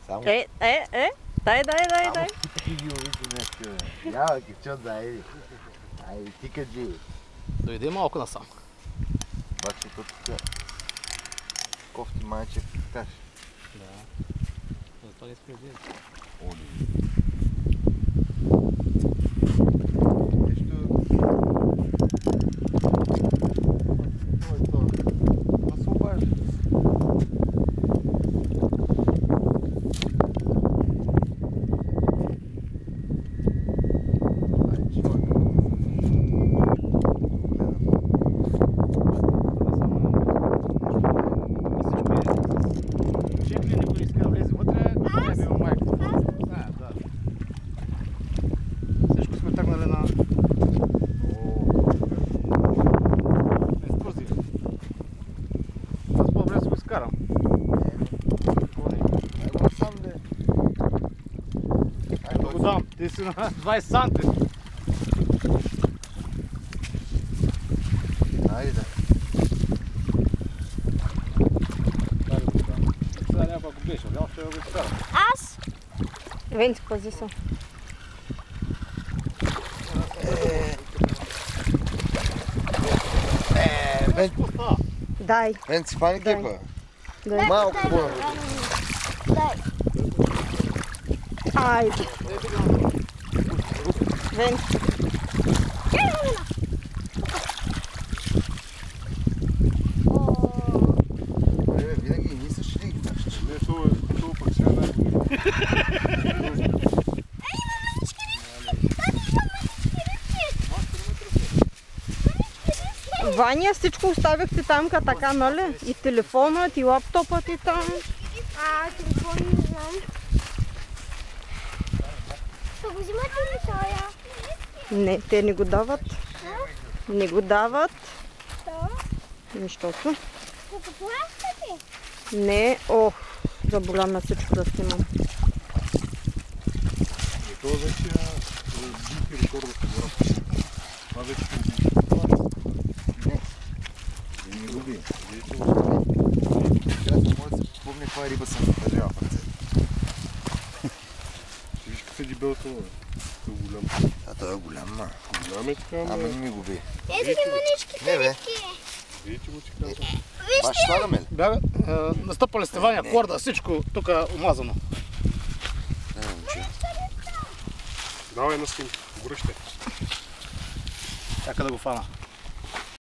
Дай. Ти ги увиди нещо, бе. Ява, кичот, айди. Айди, ти кажи. Дойди малко насам. Бачи тук кофти майче каш. Да. Затова ги спреди. Оли. Нещо... Ой, то. Да се обажда. Ти си на 20 санти. Айде. Сега някакво беше, няма ще го изкарам. Аз? Венци, пази се. Дай. Венци, фани кепа. Дай. Малко хубаво. Айде. Венци. Винаги и мислиш ли ги тащаш? Не, това пък сега най-добре. Ваня, всичко оставихте там така, нали? И телефонът, и лаптопът и там. Телефон не знам. Ще го взимате ли тоя? Не, те не го дават. Не го дават. Що? Нищото. Ще го плащате? Не, заболя ме всичко да снимам. И това вече бих рекорда в гора. Това вече Не. Не губи. Сега не може да се спомня каква риба съм държава в ръцете. виж как седи белото, бе. Това е голям. А той е голям, ма. Голям е така, Ама ама. не ми губи. Ето ги маничките. Не, бе. Видите го, че казвам. Баш слагаме ли? Бяга, настъпали сте Ваня, корда, всичко тук омазано. Не, момче. Давай на снимка, обръщай. Чака да го фана.